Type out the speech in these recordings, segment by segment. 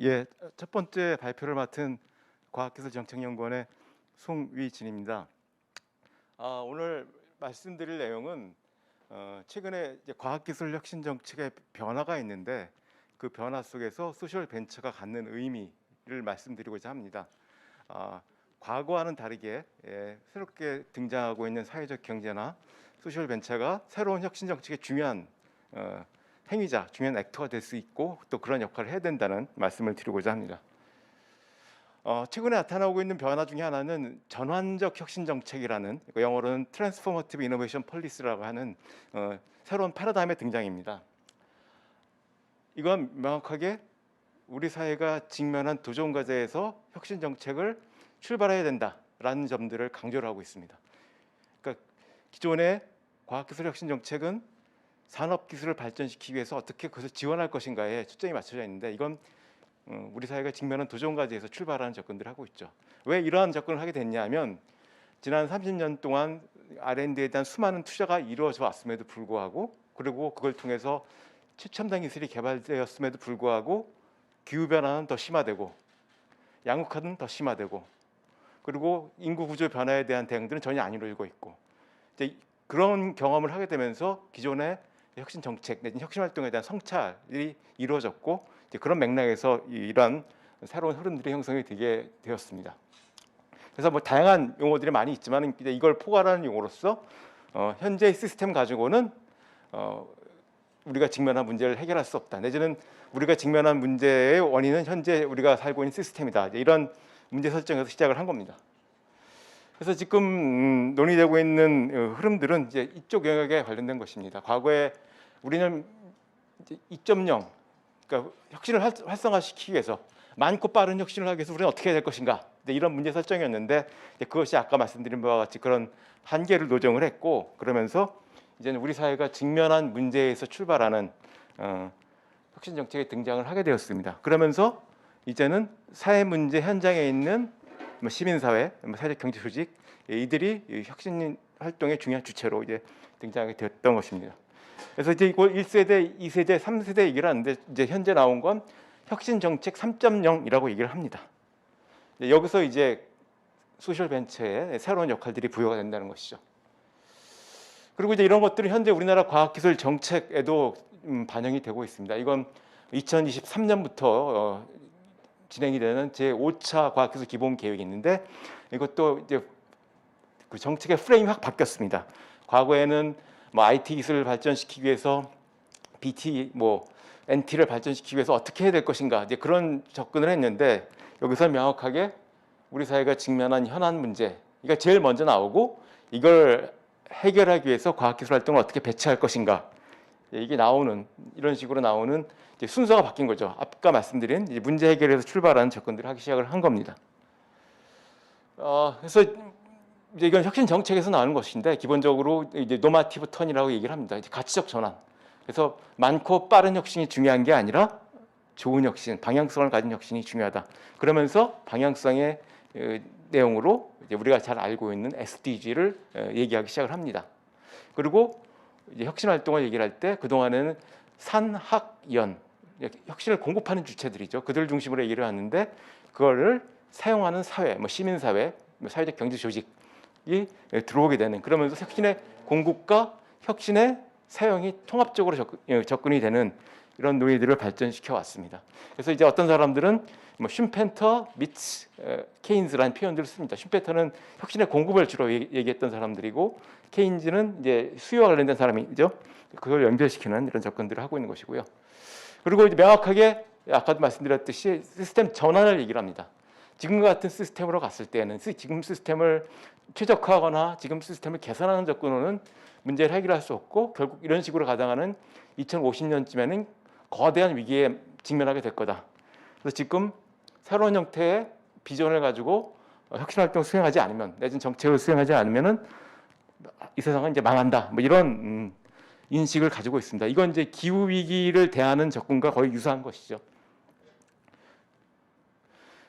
예, 첫 번째 발표를 맡은 과학기술정책연구원의 송위진입니다. 오늘 말씀드릴 내용은 최근에 이제 과학기술 혁신 정책의 변화가 있는데 그 변화 속에서 소셜 벤처가 갖는 의미를 말씀드리고자 합니다. 과거와는 다르게 새롭게 등장하고 있는 사회적 경제나 소셜 벤처가 새로운 혁신 정책의 중요한 행위자, 중요한 액터가 될 수 있고 또 그런 역할을 해야 된다는 말씀을 드리고자 합니다. 최근에 나타나고 있는 변화 중에 하나는 전환적 혁신 정책이라는, 영어로는 트랜스포머티브 이노베이션 폴리시라고 하는 새로운 패러다임의 등장입니다. 이건 명확하게 우리 사회가 직면한 도전 과제에서 혁신 정책을 출발해야 된다라는 점들을 강조를 하고 있습니다. 그러니까 기존의 과학기술 혁신 정책은 산업기술을 발전시키기 위해서 어떻게 그것을 지원할 것인가에 초점이 맞춰져 있는데, 이건 우리 사회가 직면한 도전 과제에서 출발하는 접근들을 하고 있죠. 왜 이러한 접근을 하게 됐냐면, 지난 30년 동안 R&D에 대한 수많은 투자가 이루어져 왔음에도 불구하고, 그리고 그걸 통해서 최첨단 기술이 개발되었음에도 불구하고 기후변화는 더 심화되고 양극화는 더 심화되고, 그리고 인구 구조 변화에 대한 대응들은 전혀 안 이루어지고 있고, 이제 그런 경험을 하게 되면서 기존의 혁신 정책 내지는 혁신 활동에 대한 성찰이 이루어졌고, 이제 그런 맥락에서 이러한 새로운 흐름들이 형성이 되게 되었습니다. 그래서 뭐 다양한 용어들이 많이 있지만 이걸 포괄하는 용어로서 현재의 시스템 가지고는 우리가 직면한 문제를 해결할 수 없다, 내지는 우리가 직면한 문제의 원인은 현재 우리가 살고 있는 시스템이다, 이런 문제 설정에서 시작을 한 겁니다. 그래서 지금 논의되고 있는 흐름들은 이제 이쪽 영역에 관련된 것입니다. 과거에 우리는 2.0, 그러니까 혁신을 활성화시키기 위해서, 많고 빠른 혁신을 하기 위해서 우리는 어떻게 해야 될 것인가, 이런 문제 설정이었는데, 그것이 아까 말씀드린 바와 같이 그런 한계를 노정을 했고, 그러면서 이제는 우리 사회가 직면한 문제에서 출발하는 혁신 정책의 등장을 하게 되었습니다. 그러면서 이제는 사회 문제 현장에 있는 시민사회, 사회적 경제 조직, 이들이 혁신 활동의 중요한 주체로 이제 등장하게 되었던 것입니다. 그래서 이제 이걸 1세대, 2세대, 3세대 얘기를 하는데, 이제 현재 나온 건 혁신 정책 3.0이라고 얘기를 합니다. 여기서 이제 소셜 벤처의 새로운 역할들이 부여가 된다는 것이죠. 그리고 이제 이런 것들이 현재 우리나라 과학기술 정책에도 반영이 되고 있습니다. 이건 2023년부터 진행이 되는 제5차 과학기술 기본 계획이 있는데, 이것도 이제 그 정책의 프레임이 확 바뀌었습니다. 과거에는 뭐 IT 기술을 발전시키기 위해서 BT, NT를 발전시키기 위해서 어떻게 해야 될 것인가, 이제 그런 접근을 했는데, 여기서 명확하게 우리 사회가 직면한 현안 문제, 이게 제일 먼저 나오고, 이걸 해결하기 위해서 과학기술 활동을 어떻게 배치할 것인가, 이게 나오는, 이런 식으로 나오는 이제 순서가 바뀐 거죠. 아까 말씀드린 이제 문제 해결에서 출발하는 접근들을 하기 시작을 한 겁니다. 그래서 이제 이건 혁신 정책에서 나오는 것인데, 기본적으로 이제 노마티브 턴이라고 얘기를 합니다. 이제 가치적 전환. 그래서 많고 빠른 혁신이 중요한 게 아니라 좋은 혁신, 방향성을 가진 혁신이 중요하다. 그러면서 방향성의 내용으로 이제 우리가 잘 알고 있는 SDG를 얘기하기 시작을 합니다. 그리고 이제 혁신 활동을 얘기를 할 때, 그동안에는 산학연, 혁신을 공급하는 주체들이죠. 그들 중심으로 얘기를 하는데, 그거를 사용하는 사회, 시민사회, 사회적 경제 조직이 들어오게 되는, 그러면서 혁신의 공급과 혁신의 사용이 통합적으로 접근이 되는 이런 논의들을 발전시켜 왔습니다. 그래서 이제 어떤 사람들은 슈펜터 미츠 케인즈라는 표현들을 씁니다. 슈펜터는 혁신의 공급을 주로 얘기했던 사람들이고, 케인즈는 이제 수요와 관련된 사람이죠. 그걸 연결시키는 이런 접근들을 하고 있는 것이고요. 그리고 이제 명확하게 아까도 말씀드렸듯이 시스템 전환을 얘기를 합니다. 지금과 같은 시스템으로 갔을 때는, 지금 시스템을 최적화하거나 지금 시스템을 개선하는 접근으로는 문제를 해결할 수 없고, 결국 이런 식으로 가다가는 2050년쯤에는 거대한 위기에 직면하게 될 거다. 그래서 지금 새로운 형태의 비전을 가지고 혁신 활동 수행하지 않으면, 내지는 정책을 수행하지 않으면은 이 세상은 이제 망한다, 이런 인식을 가지고 있습니다. 이건 이제 기후 위기를 대하는 접근과 거의 유사한 것이죠.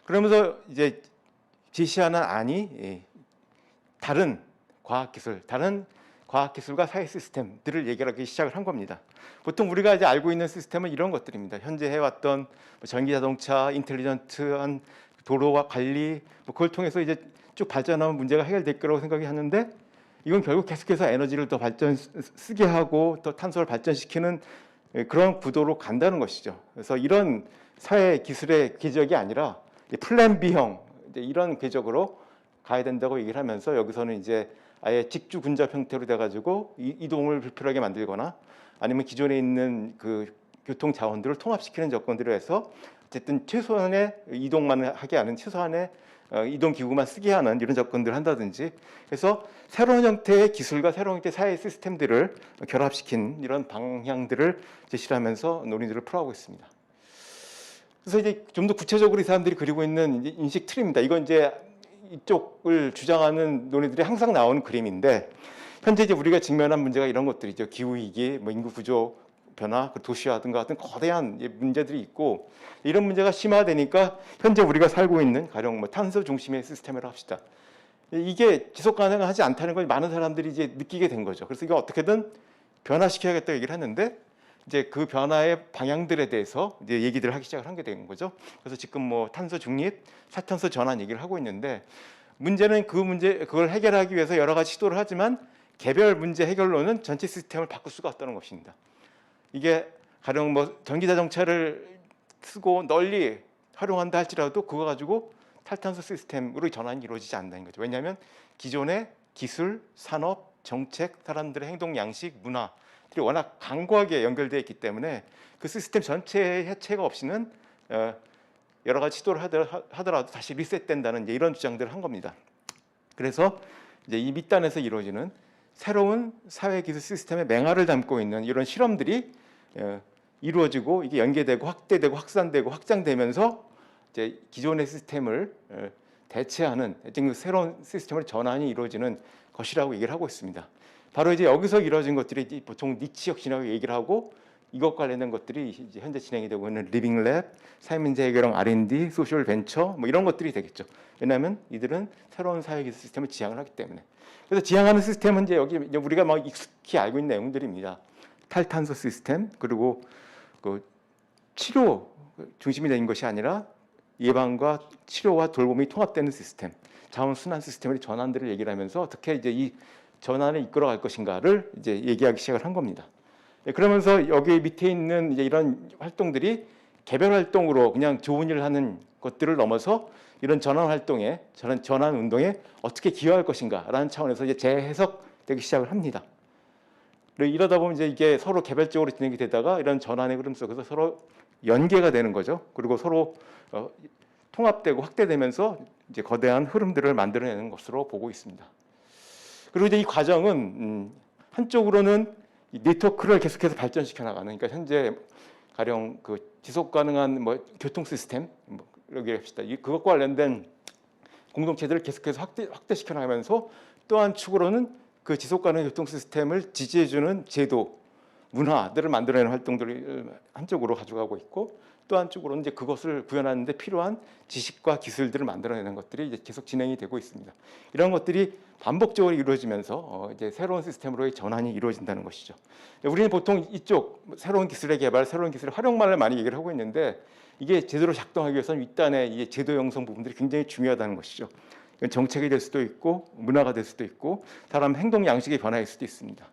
그러면서 이제 제시하는 안이 다른 과학기술과 사회 시스템들을 얘기하기 시작을 한 겁니다. 보통 우리가 이제 알고 있는 시스템은 이런 것들입니다. 현재 해왔던 전기자동차, 인텔리전트한 도로와 관리, 그걸 통해서 이제 쭉 발전하면 문제가 해결될 거라고 생각이 하는데, 이건 결국 계속해서 에너지를 더 쓰게 하고 더 탄소를 발전시키는 그런 구도로 간다는 것이죠. 그래서 이런 사회 기술의 궤적이 아니라 플랜 B형 이런 궤적으로 가야 된다고 얘기를 하면서, 여기서는 이제 아예 직주 근접 형태로 돼가지고 이동을 불편하게 만들거나 아니면 기존에 있는 그 교통 자원들을 통합시키는 조건들을 해서 어쨌든 최소한의 이동만 하게 하는, 최소한의 이동 기구만 쓰게 하는 이런 접근들을 한다든지 해서 새로운 형태의 기술과 새로운 형태의 사회 시스템들을 결합시킨 이런 방향들을 제시를 하면서 논의들을 풀어가고 있습니다. 그래서 이제 좀 더 구체적으로 이 사람들이 그리고 있는 인식 틀입니다. 이건 이제 이쪽을 주장하는 논의들이 항상 나오는 그림인데, 현재 이제 우리가 직면한 문제가 이런 것들이죠. 기후 위기, 뭐 인구 구조 변화, 도시화 등과 같은 거대한 문제들이 있고, 이런 문제가 심화되니까 현재 우리가 살고 있는 가령 뭐 탄소 중심의 시스템이라고 합시다. 이게 지속 가능하지 않다는 걸 많은 사람들이 이제 느끼게 된 거죠. 그래서 이거 어떻게든 변화시켜야겠다 얘기를 했는데, 이제 그 변화의 방향들에 대해서 이제 얘기들을 하기 시작을 한 게 된 거죠. 그래서 지금 뭐 탄소 중립, 사탄소 전환 얘기를 하고 있는데, 문제는 그걸 해결하기 위해서 여러 가지 시도를 하지만 개별 문제 해결로는 전체 시스템을 바꿀 수가 없다는 것입니다. 이게 가령 뭐 전기 자동차를 쓰고 널리 활용한다 할지라도 그거 가지고 탈탄소 시스템으로 전환이 이루어지지 않는다는 거죠. 왜냐하면 기존의 기술, 산업, 정책, 사람들의 행동 양식, 문화들이 워낙 강고하게 연결되어 있기 때문에 그 시스템 전체의 해체가 없이는 여러 가지 시도를 하더라도 다시 리셋된다는 이런 주장들을 한 겁니다. 그래서 이제 이 밑단에서 이루어지는 새로운 사회기술 시스템의 맹아를 담고 있는 이런 실험들이 이루어지고, 이게 연계되고 확대되고 확산되고 확장되면서 이제 기존의 시스템을 대체하는 새로운 시스템을 전환이 이루어지는 것이라고 얘기를 하고 있습니다. 바로 이제 여기서 이루어진 것들이 보통 니치 혁신이라고 얘기를 하고, 이것 관련된 것들이 이제 현재 진행이 되고 있는 리빙 랩, 사회문제 해결형 R&D, 소셜 벤처 뭐 이런 것들이 되겠죠. 왜냐하면 이들은 새로운 사회기술 시스템을 지향을 하기 때문에. 그래서 지향하는 시스템은 이제 여기 우리가 막 익숙히 알고 있는 내용들입니다. 탈탄소 시스템, 그리고 그 치료 중심이 된 것이 아니라 예방과 치료와 돌봄이 통합되는 시스템, 자원 순환 시스템의 전환들을 얘기를 하면서 어떻게 이제 이 전환을 이끌어갈 것인가를 이제 얘기하기 시작을 한 겁니다. 그러면서 여기 밑에 있는 이제 이런 활동들이 개별 활동으로 그냥 좋은 일을 하는 것들을 넘어서 이런 전환 활동에, 전환 운동에 어떻게 기여할 것인가라는 차원에서 이제 재해석되기 시작을 합니다. 이러다 보면 이제 이게 서로 개별적으로 진행이 되다가 이런 전환의 흐름 속에서 서로 연계가 되는 거죠. 그리고 서로 통합되고 확대되면서 이제 거대한 흐름들을 만들어내는 것으로 보고 있습니다. 그리고 이제 이 과정은 한쪽으로는 이 네트워크를 계속해서 발전시켜 나가는, 그러니까 현재 가령 그 지속 가능한 뭐 교통 시스템 뭐 여기 합시다. 그것과 관련된 공동체들을 계속해서 확대시켜 나가면서, 또 한 축으로는 그 지속 가능한 교통 시스템을 지지해주는 제도, 문화들을 만들어내는 활동들을 한쪽으로 가져가고 있고, 또 한쪽으로는 이제 그것을 구현하는 데 필요한 지식과 기술들을 만들어내는 것들이 이제 계속 진행이 되고 있습니다. 이런 것들이 반복적으로 이루어지면서 이제 새로운 시스템으로의 전환이 이루어진다는 것이죠. 우리는 보통 이쪽 새로운 기술의 개발, 새로운 기술의 활용만을 많이 얘기를 하고 있는데, 이게 제대로 작동하기 위해서는 윗단의 이 제도 형성 부분들이 굉장히 중요하다는 것이죠. 정책이 될 수도 있고 문화가 될 수도 있고 사람 행동 양식의 변화일 수도 있습니다.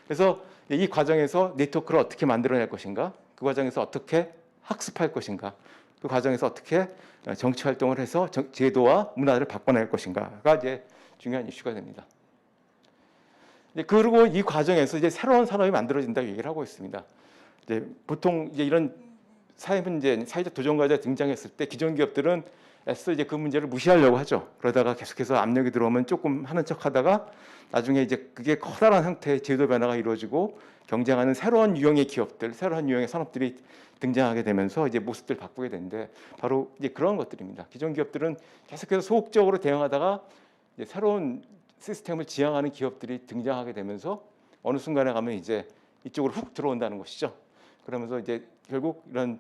그래서 이 과정에서 네트워크를 어떻게 만들어낼 것인가, 그 과정에서 어떻게 학습할 것인가, 그 과정에서 어떻게 정치 활동을 해서 제도와 문화를 바꿔낼 것인가가 이제 중요한 이슈가 됩니다. 그리고 이 과정에서 이제 새로운 산업이 만들어진다고 얘기를 하고 있습니다. 이제 보통 이제 이런 사회 문제, 사회적 도전 과제가 등장했을 때 기존 기업들은 애써 이제 그 문제를 무시하려고 하죠. 그러다가 계속해서 압력이 들어오면 조금 하는 척하다가 나중에 이제 그게 커다란 형태의 제도 변화가 이루어지고 경쟁하는 새로운 유형의 기업들, 새로운 유형의 산업들이 등장하게 되면서 이제 모습들 바꾸게 되는데, 바로 이제 그런 것들입니다. 기존 기업들은 계속해서 소극적으로 대응하다가 이제 새로운 시스템을 지향하는 기업들이 등장하게 되면서 어느 순간에 가면 이제 이쪽으로 훅 들어온다는 것이죠. 그러면서 이제 결국 이런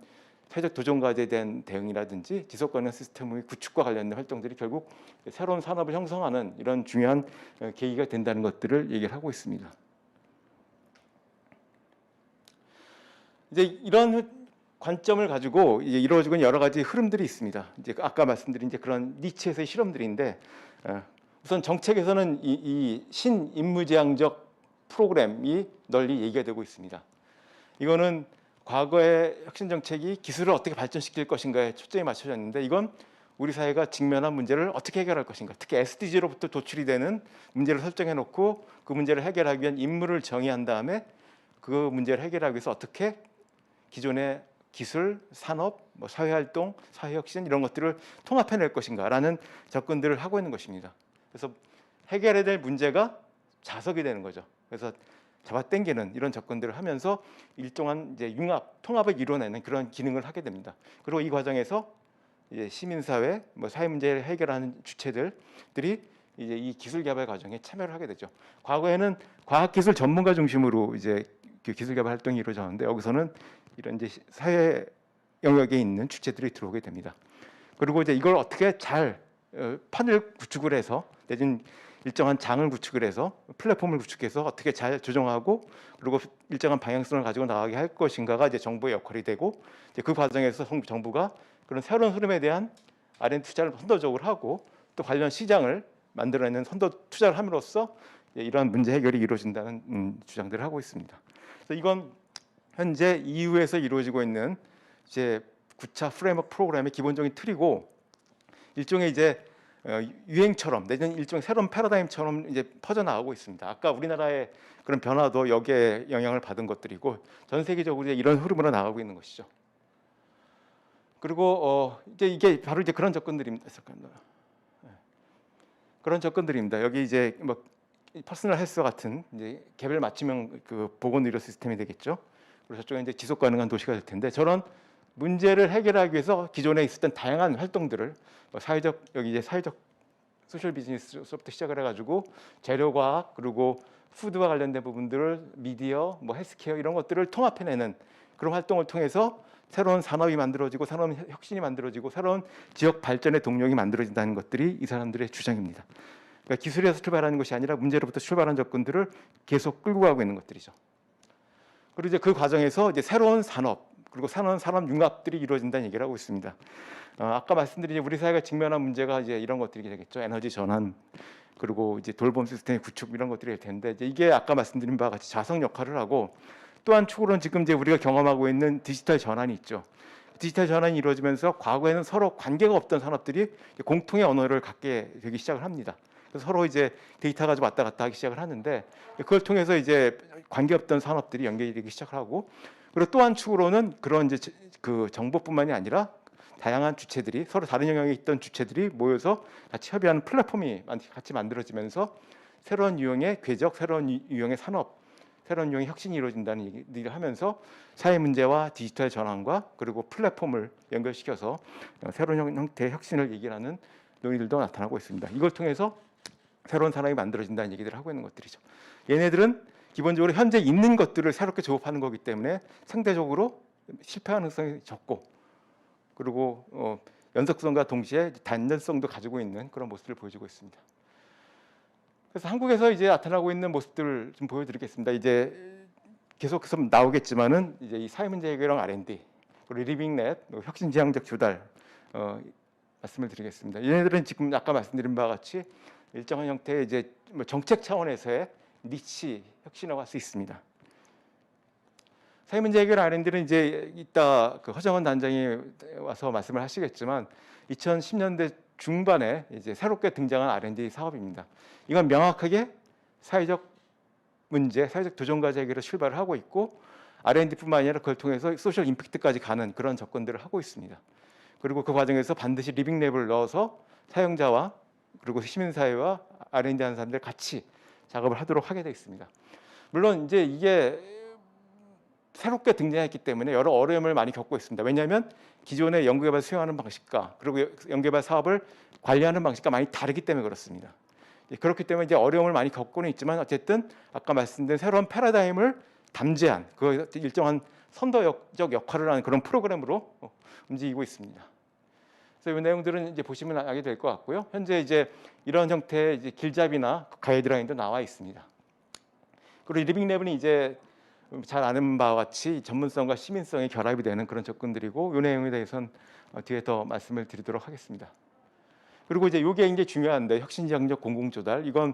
사회적 도전 과제에 대한 대응이라든지 지속 가능한 시스템의 구축과 관련된 활동들이 결국 새로운 산업을 형성하는 이런 중요한 계기가 된다는 것들을 얘기를 하고 있습니다. 이제 이런 관점을 가지고 이제 이루어지고 있는 여러 가지 흐름들이 있습니다. 이제 아까 말씀드린 이제 그런 니치에서의 실험들인데, 우선 정책에서는 이 신인무지향적 프로그램이 널리 얘기가 되고 있습니다. 이거는 과거의 혁신 정책이 기술을 어떻게 발전시킬 것인가에 초점이 맞춰졌는데, 이건 우리 사회가 직면한 문제를 어떻게 해결할 것인가, 특히 SDG로부터 도출이 되는 문제를 설정해 놓고 그 문제를 해결하기 위한 임무를 정의한 다음에 그 문제를 해결하기 위해서 어떻게 기존의 기술, 산업, 사회활동, 사회혁신 이런 것들을 통합해낼 것인가라는 접근들을 하고 있는 것입니다. 그래서 해결해야 될 문제가 자석이 되는 거죠. 그래서 잡아당기는 이런 접근들을 하면서 일정한 이제 융합, 통합을 이뤄내는 그런 기능을 하게 됩니다. 그리고 이 과정에서 이제 시민사회, 사회 문제를 해결하는 주체들이 이제 이 기술 개발 과정에 참여를 하게 되죠. 과거에는 과학기술 전문가 중심으로 이제 그 기술 개발 활동이 이루어졌는데, 여기서는 이런 이제 사회 영역에 있는 주체들이 들어오게 됩니다. 그리고 이제 이걸 어떻게 잘 판을 구축을 해서, 내지는 일정한 장을 구축을 해서 플랫폼을 구축해서 어떻게 잘 조정하고 그리고 일정한 방향성을 가지고 나가게 할 것인가가 이제 정부의 역할이 되고, 이제 그 과정에서 정부가 그런 새로운 흐름에 대한 R&D 투자를 선도적으로 하고 또 관련 시장을 만들어내는 선도 투자를 함으로써 이러한 문제 해결이 이루어진다는 주장들을 하고 있습니다. 그래서 이건 현재 EU에서 이루어지고 있는 이제 9차 프레임워크 프로그램의 기본적인 틀이고, 일종의 이제 유행처럼 내지는 일종의 새로운 패러다임처럼 이제 퍼져나가고 있습니다. 아까 우리나라의 그런 변화도 여기에 영향을 받은 것들이고, 전 세계적으로 이제 이런 흐름으로 나가고 있는 것이죠. 그리고 이제 이게 바로 이제 그런 접근들입니다. 그런 접근들입니다. 여기 이제 퍼스널 헬스 같은 이제 개별 맞춤형 그 보건 의료 시스템이 되겠죠. 그리고 저쪽에 이제 지속 가능한 도시가 될 텐데, 저런 문제를 해결하기 위해서 기존에 있었던 다양한 활동들을 사회적, 여기 이제 사회적 소셜 비즈니스부터 시작을 해가지고 재료과학 그리고 푸드와 관련된 부분들을 미디어, 헬스케어 이런 것들을 통합해내는 그런 활동을 통해서 새로운 산업이 만들어지고 새로운 혁신이 만들어지고 새로운 지역 발전의 동력이 만들어진다는 것들이 이 사람들의 주장입니다. 그러니까 기술에서 출발하는 것이 아니라 문제로부터 출발한 접근들을 계속 끌고 가고 있는 것들이죠. 그리고 이제 그 과정에서 이제 새로운 산업 그리고 새로운 산업 융합들이 이루어진다는 얘기를 하고 있습니다. 아까 말씀드린 우리 사회가 직면한 문제가 이제 이런 것들이 되겠죠. 에너지 전환 그리고 이제 돌봄 시스템의 구축 이런 것들이 될 텐데, 이제 이게 아까 말씀드린 바와 같이 자석 역할을 하고, 또 한 축으로는 지금 이제 우리가 경험하고 있는 디지털 전환이 있죠. 디지털 전환이 이루어지면서 과거에는 서로 관계가 없던 산업들이 공통의 언어를 갖게 되기 시작을 합니다. 그래서 서로 이제 데이터 가지고 왔다 갔다 하기 시작을 하는데, 그걸 통해서 이제 관계 없던 산업들이 연결되기 시작을 하고, 그리고 또 한 축으로는 그런 이제 그 정보뿐만이 아니라 다양한 주체들이 서로 다른 영역에 있던 주체들이 모여서 같이 협의하는 플랫폼이 같이 만들어지면서 새로운 유형의 궤적, 새로운 유형의 산업, 새로운 유형의 혁신이 이루어진다는 얘기를 하면서 사회 문제와 디지털 전환과 그리고 플랫폼을 연결시켜서 새로운 형태의 혁신을 얘기하는 논의들도 나타나고 있습니다. 이걸 통해서 새로운 산업이 만들어진다는 얘기들을 하고 있는 것들이죠. 얘네들은 기본적으로 현재 있는 것들을 새롭게 조합하는 거기 때문에 상대적으로 실패 가능성이 적고, 그리고 연속성과 동시에 단전성도 가지고 있는 그런 모습을 보여주고 있습니다. 그래서 한국에서 이제 나타나고 있는 모습들을 좀 보여드리겠습니다. 이제 계속해서 나오겠지만은 이제 이 사회 문제 해결형 R&D, 그리고 리빙넷, 혁신 지향적 조달 말씀을 드리겠습니다. 얘네들은 지금 아까 말씀드린 바와 같이 일정한 형태의 이제 정책 차원에서의 니치 혁신이라고 할 수 있습니다. 사회 문제 해결 R&D는 이제 이따 그 허정원 단장이 와서 말씀을 하시겠지만 2010년대 중반에 이제 새롭게 등장한 R&D 사업입니다. 이건 명확하게 사회적 문제, 사회적 도전과제 해결을 출발을 하고 있고, R&D뿐만 아니라 그걸 통해서 소셜 임팩트까지 가는 그런 접근들을 하고 있습니다. 그리고 그 과정에서 반드시 리빙랩을 넣어서 사용자와 그리고 시민사회와 R&D 하는 사람들 같이 작업을 하도록 하게 되어 있습니다. 물론 이제 이게 새롭게 등장했기 때문에 여러 어려움을 많이 겪고 있습니다. 왜냐하면 기존의 연구개발 수행하는 방식과 그리고 연구개발 사업을 관리하는 방식과 많이 다르기 때문에 그렇습니다. 그렇기 때문에 이제 어려움을 많이 겪고는 있지만, 어쨌든 아까 말씀드린 새로운 패러다임을 담재한 그 일정한 선도적 역할을 하는 그런 프로그램으로 움직이고 있습니다. 그래서 이 내용들은 이제 보시면 알게 될 것 같고요. 현재 이제 이런 형태의 이제 길잡이나 가이드라인도 나와 있습니다. 그리고 리빙랩은 이제 잘 아는 바와 같이 전문성과 시민성이 결합이 되는 그런 접근들이고 이 내용에 대해서는 뒤에 더 말씀을 드리도록 하겠습니다. 그리고 이제 이게 굉장히 중요한데 혁신지향적 공공조달 이건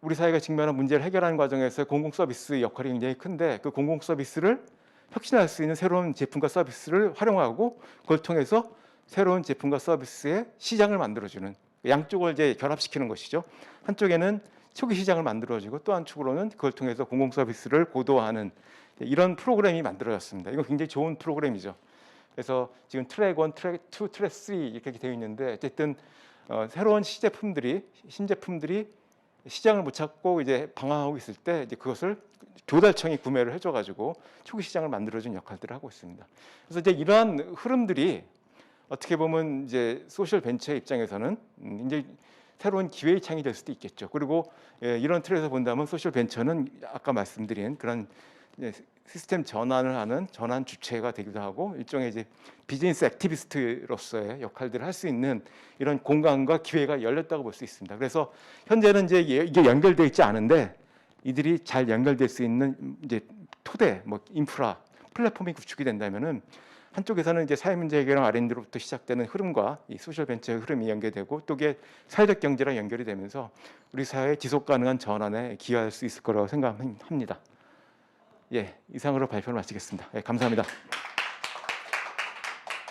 우리 사회가 직면한 문제를 해결하는 과정에서 공공 서비스 역할이 굉장히 큰데 그 공공 서비스를 혁신할 수 있는 새로운 제품과 서비스를 활용하고 그걸 통해서 새로운 제품과 서비스의 시장을 만들어주는 양쪽을 이제 결합시키는 것이죠. 한쪽에는 초기 시장을 만들어주고 또 한쪽으로는 그걸 통해서 공공 서비스를 고도화하는 이런 프로그램이 만들어졌습니다. 이거 굉장히 좋은 프로그램이죠. 그래서 지금 트랙 1, 트랙 2, 트랙 3 이렇게 되어 있는데 어쨌든 새로운 신제품들이 시장을 못 찾고 이제 방황하고 있을 때 이제 그것을 조달청이 구매를 해줘가지고 초기 시장을 만들어준 역할들을 하고 있습니다. 그래서 이제 이러한 흐름들이 어떻게 보면 이제 소셜 벤처의 입장에서는 이제 새로운 기회의 창이 될 수도 있겠죠. 그리고 이런 틀에서 본다면 소셜 벤처는 아까 말씀드린 그런 시스템 전환을 하는 전환 주체가 되기도 하고 일종의 이제 비즈니스 액티비스트로서의 역할들을 할 수 있는 이런 공간과 기회가 열렸다고 볼 수 있습니다. 그래서 현재는 이제 이게 연결되어 있지 않은데 이들이 잘 연결될 수 있는 이제 토대, 뭐 인프라, 플랫폼이 구축이 된다면은 한쪽에서는 이제 사회 문제 해결랑 R&D로부터 시작되는 흐름과 이 소셜 벤처의 흐름이 연계되고 또 이게 사회적 경제랑 연결이 되면서 우리 사회의 지속 가능한 전환에 기여할 수 있을 거라고 생각합니다. 예, 이상으로 발표를 마치겠습니다. 예, 감사합니다.